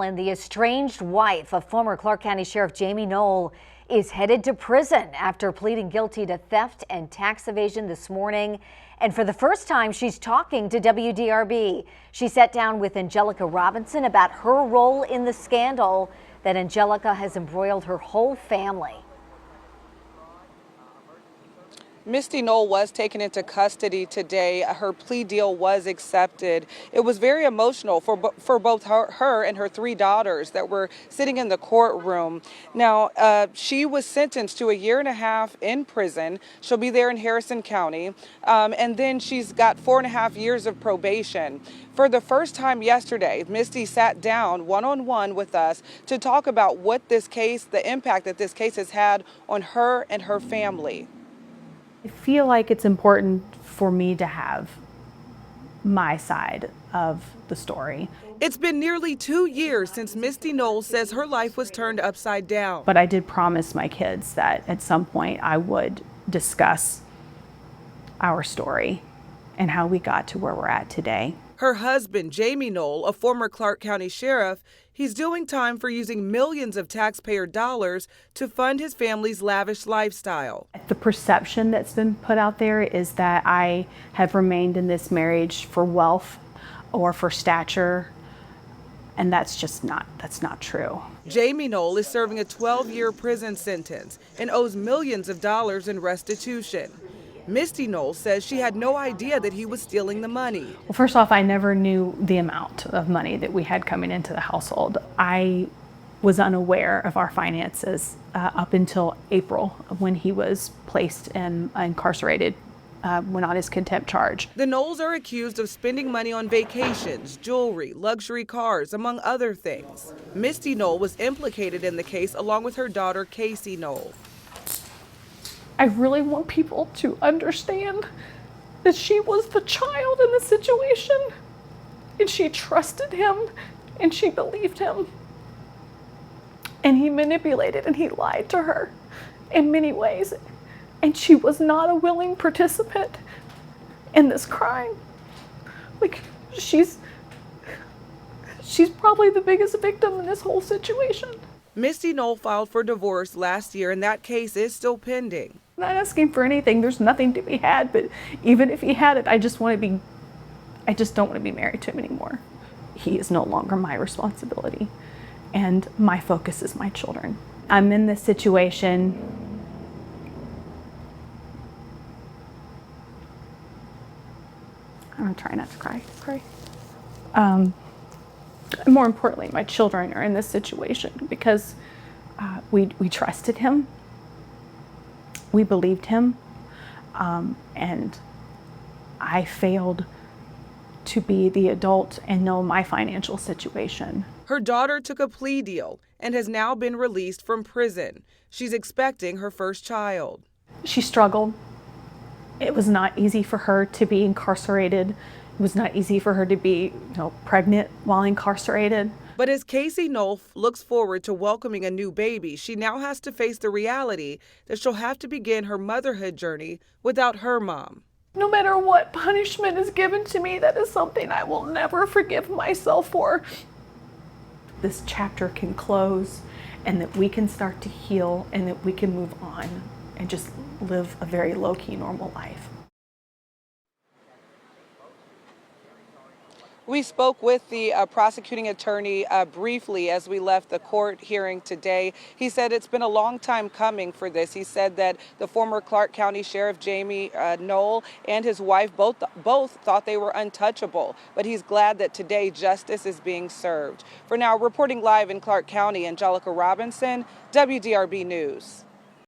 And the estranged wife of former Clark County Sheriff Misty Noel is headed to prison after pleading guilty to theft and tax evasion this morning. And for the first time, she's talking to WDRB. She sat down with Angelica Robinson about her role in the scandal that Angelica has embroiled her whole family. Misty Noel was taken into custody today. Her plea deal was accepted. It was very emotional for both her and her 3 daughters that were sitting in the courtroom. Now, she was sentenced to 1.5 years in prison. She'll be there in Harrison County. And then she's got 4.5 years of probation. For the first time yesterday, Misty sat down one-on-one with us to talk about what this case, the impact that this case has had on her and her family. I feel like it's important for me to have my side of the story. It's been nearly 2 years since Misty Noel says her life was turned upside down. But I did promise my kids that at some point I would discuss our story and how we got to where we're at today. Her husband, Misty Noel, a former Clark County sheriff, he's doing time for using millions of taxpayer dollars to fund his family's lavish lifestyle. The perception that's been put out there is that I have remained in this marriage for wealth or for stature, and that's not true. Misty Noel is serving a 12-year prison sentence and owes millions of dollars in restitution. Misty Noel says she had no idea that he was stealing the money. Well, first off, I never knew the amount of money that we had coming into the household. I was unaware of our finances up until April when he was placed and incarcerated when on his contempt charge. The Noels are accused of spending money on vacations, jewelry, luxury cars, among other things. Misty Noel was implicated in the case along with her daughter, Casey Noel. I really want people to understand that she was the child in the situation, and she trusted him and she believed him. And he manipulated and he lied to her in many ways. And she was not a willing participant in this crime. Like, she's probably the biggest victim in this whole situation. Misty Noel filed for divorce last year, and that case is still pending. I'm not asking for anything. There's nothing to be had, but even if he had it, I just don't want to be married to him anymore. He is no longer my responsibility, and my focus is my children. I'm in this situation. I'm trying not to cry. More importantly, my children are in this situation because we trusted him. We believed him, and I failed to be the adult and know my financial situation. Her daughter took a plea deal and has now been released from prison. She's expecting her first child. She struggled. It was not easy for her to be incarcerated. It was not easy for her to be, pregnant while incarcerated. But as Casey Noel looks forward to welcoming a new baby, she now has to face the reality that she'll have to begin her motherhood journey without her mom. No matter what punishment is given to me, that is something I will never forgive myself for. This chapter can close, and that we can start to heal, and that we can move on and just live a very low-key, normal life. We spoke with the prosecuting attorney briefly as we left the court hearing today. He said it's been a long time coming for this. He said that the former Clark County Sheriff Misty Noel and his wife both thought they were untouchable, but he's glad that today justice is being served. For now, reporting live in Clark County, Angelica Robinson, WDRB News.